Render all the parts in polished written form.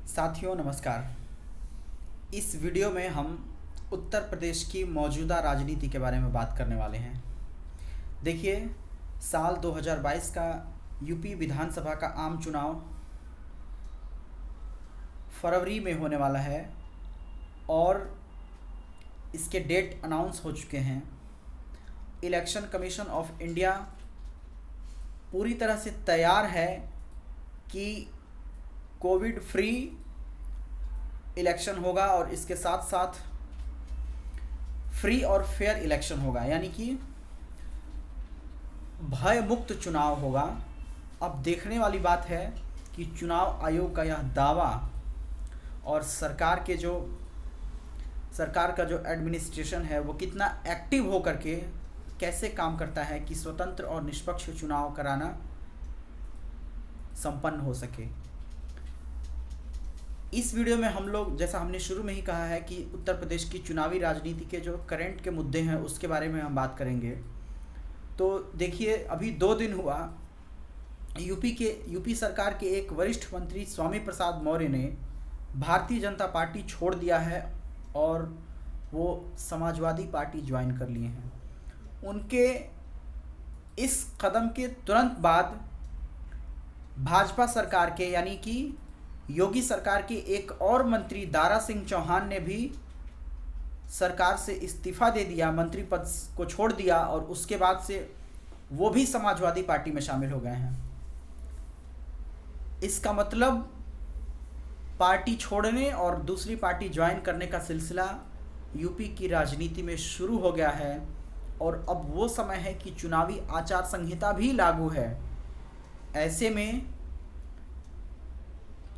साथियों नमस्कार। इस वीडियो में हम उत्तर प्रदेश की मौजूदा राजनीति के बारे में बात करने वाले हैं। देखिए, साल 2022 का यूपी विधानसभा का आम चुनाव फरवरी में होने वाला है और इसके डेट अनाउंस हो चुके हैं। इलेक्शन कमीशन ऑफ इंडिया पूरी तरह से तैयार है कि कोविड फ्री इलेक्शन होगा और इसके साथ साथ फ्री और फेयर इलेक्शन होगा, यानी कि भय मुक्त चुनाव होगा। अब देखने वाली बात है कि चुनाव आयोग का यह दावा और सरकार का जो एडमिनिस्ट्रेशन है वो कितना एक्टिव हो करके कैसे काम करता है कि स्वतंत्र और निष्पक्ष चुनाव कराना संपन्न हो सके। इस वीडियो में हम लोग, जैसा हमने शुरू में ही कहा है, कि उत्तर प्रदेश की चुनावी राजनीति के जो करंट के मुद्दे हैं उसके बारे में हम बात करेंगे। तो देखिए, अभी 2 दिन हुआ यूपी सरकार के एक वरिष्ठ मंत्री स्वामी प्रसाद मौर्य ने भारतीय जनता पार्टी छोड़ दिया है और वो समाजवादी पार्टी ज्वाइन कर लिए हैं। उनके इस कदम के तुरंत बाद भाजपा सरकार के, यानी कि योगी सरकार के एक और मंत्री दारा सिंह चौहान ने भी सरकार से इस्तीफा दे दिया, मंत्री पद को छोड़ दिया और उसके बाद से वो भी समाजवादी पार्टी में शामिल हो गए हैं। इसका मतलब पार्टी छोड़ने और दूसरी पार्टी ज्वाइन करने का सिलसिला यूपी की राजनीति में शुरू हो गया है और अब वो समय है कि चुनावी आचार संहिता भी लागू है। ऐसे में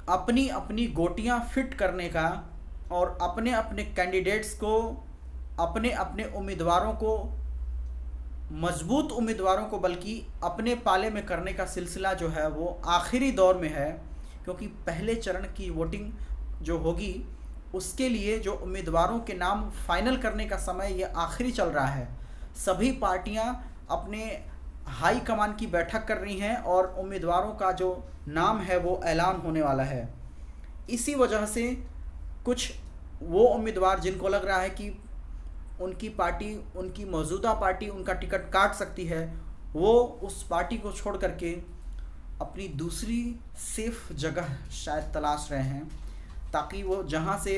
अपनी अपनी गोटियां फिट करने का और अपने अपने कैंडिडेट्स को, अपने अपने उम्मीदवारों को, मजबूत उम्मीदवारों को बल्कि अपने पाले में करने का सिलसिला जो है वो आखिरी दौर में है, क्योंकि पहले चरण की वोटिंग जो होगी उसके लिए जो उम्मीदवारों के नाम फाइनल करने का समय ये आखिरी चल रहा है। सभी पार्टियां अपने हाई कमान की बैठक कर रही हैं और उम्मीदवारों का जो नाम है वो ऐलान होने वाला है। इसी वजह से कुछ वो उम्मीदवार जिनको लग रहा है कि उनकी पार्टी, उनकी मौजूदा पार्टी उनका टिकट काट सकती है, वो उस पार्टी को छोड़ करके अपनी दूसरी सेफ जगह शायद तलाश रहे हैं, ताकि वो जहां से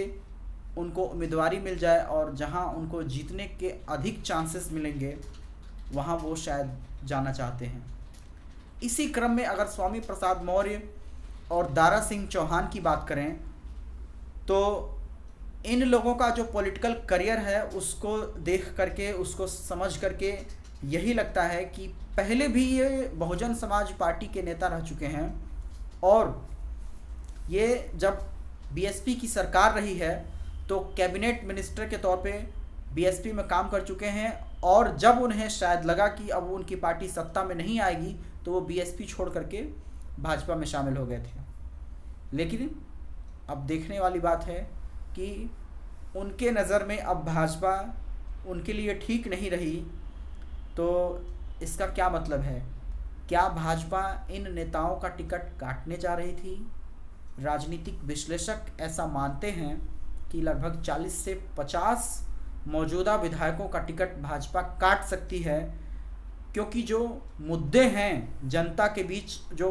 उनको उम्मीदवारी मिल जाए और जहां उनको जीतने के अधिक चांसेस मिलेंगे वहां वो शायद जाना चाहते हैं। इसी क्रम में अगर स्वामी प्रसाद मौर्य और दारा सिंह चौहान की बात करें तो इन लोगों का जो पॉलिटिकल करियर है उसको देख करके, उसको समझ करके यही लगता है कि पहले भी ये बहुजन समाज पार्टी के नेता रह चुके हैं और ये जब बीएसपी की सरकार रही है तो कैबिनेट मिनिस्टर के तौर पे बीएसपी में काम कर चुके हैं और जब उन्हें शायद लगा कि अब उनकी पार्टी सत्ता में नहीं आएगी तो वो बीएसपी छोड़ करके भाजपा में शामिल हो गए थे। लेकिन अब देखने वाली बात है कि उनके नज़र में अब भाजपा उनके लिए ठीक नहीं रही। तो इसका क्या मतलब है? क्या भाजपा इन नेताओं का टिकट काटने जा रही थी? राजनीतिक विश्लेषक ऐसा मानते हैं कि लगभग 40 से 50 मौजूदा विधायकों का टिकट भाजपा काट सकती है, क्योंकि जो मुद्दे हैं जनता के बीच, जो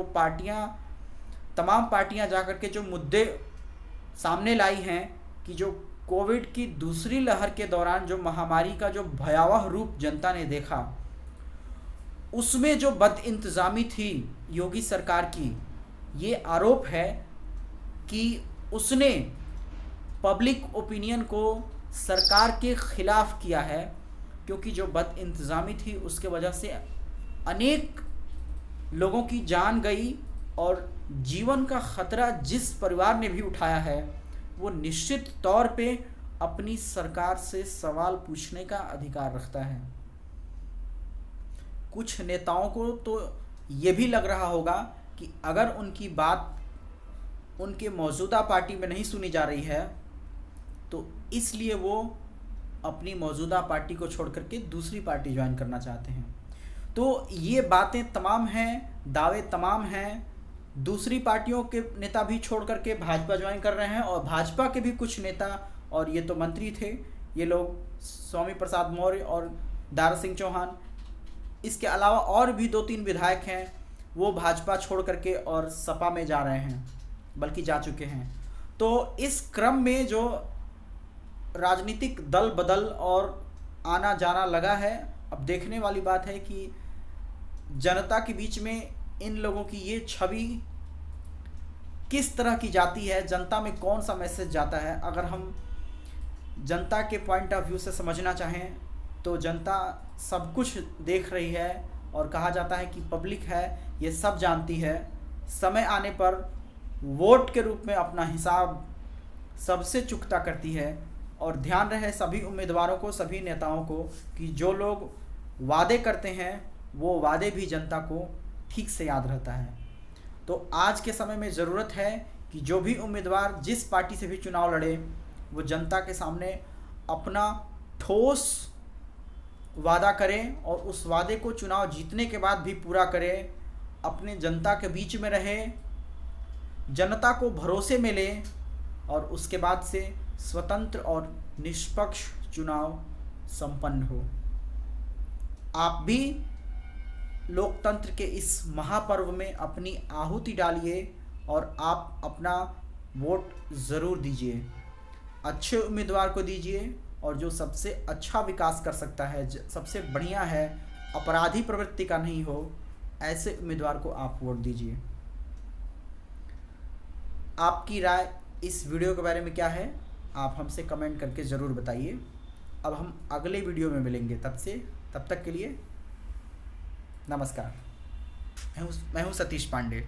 तमाम पार्टियां जाकर के जो मुद्दे सामने लाई हैं कि जो कोविड की दूसरी लहर के दौरान जो महामारी का जो भयावह रूप जनता ने देखा, उसमें जो बदइंतजामी थी योगी सरकार की, ये आरोप है कि उसने पब्लिक ओपिनियन को सरकार के खिलाफ किया है, क्योंकि जो बदइंतजामी थी उसके वजह से अनेक लोगों की जान गई और जीवन का खतरा जिस परिवार ने भी उठाया है वो निश्चित तौर पे अपनी सरकार से सवाल पूछने का अधिकार रखता है। कुछ नेताओं को तो ये भी लग रहा होगा कि अगर उनकी बात उनके मौजूदा पार्टी में नहीं सुनी जा रही है तो इसलिए वो अपनी मौजूदा पार्टी को छोड़ करके दूसरी पार्टी ज्वाइन करना चाहते हैं। तो ये बातें तमाम हैं, दावे तमाम हैं दूसरी पार्टियों के नेता भी छोड़ करके भाजपा ज्वाइन कर रहे हैं, और भाजपा के भी कुछ नेता, और ये तो मंत्री थे, ये लोग स्वामी प्रसाद मौर्य और दारा सिंह चौहान, इसके अलावा और भी 2-3 विधायक हैं, वो भाजपा छोड़ करके और सपा में जा रहे हैं, बल्कि जा चुके हैं। तो इस क्रम में जो राजनीतिक दल बदल और आना जाना लगा है, अब देखने वाली बात है कि जनता के बीच में इन लोगों की ये छवि किस तरह की जाती है, जनता में कौन सा मैसेज जाता है। अगर हम जनता के पॉइंट ऑफ व्यू से समझना चाहें तो जनता सब कुछ देख रही है, और कहा जाता है कि पब्लिक है ये सब जानती है, समय आने पर वोट के रूप में अपना हिसाब सबसे चुकता करती है। और ध्यान रहे सभी उम्मीदवारों को, सभी नेताओं को, कि जो लोग वादे करते हैं वो वादे भी जनता को ठीक से याद रहता है। तो आज के समय में ज़रूरत है कि जो भी उम्मीदवार जिस पार्टी से भी चुनाव लड़े, वो जनता के सामने अपना ठोस वादा करें, और उस वादे को चुनाव जीतने के बाद भी पूरा करें, अपने जनता के बीच में रहे, जनता को भरोसे में लें, और उसके बाद से स्वतंत्र और निष्पक्ष चुनाव संपन्न हो। आप भी लोकतंत्र के इस महापर्व में अपनी आहुति डालिए, और आप अपना वोट ज़रूर दीजिए, अच्छे उम्मीदवार को दीजिए, और जो सबसे अच्छा विकास कर सकता है, सबसे बढ़िया है, अपराधी प्रवृत्ति का नहीं हो, ऐसे उम्मीदवार को आप वोट दीजिए। आपकी राय इस वीडियो के बारे में क्या है, आप हमसे कमेंट करके ज़रूर बताइए। अब हम अगले वीडियो में मिलेंगे, तब तक के लिए नमस्कार। मैं हूँ सतीश पांडे।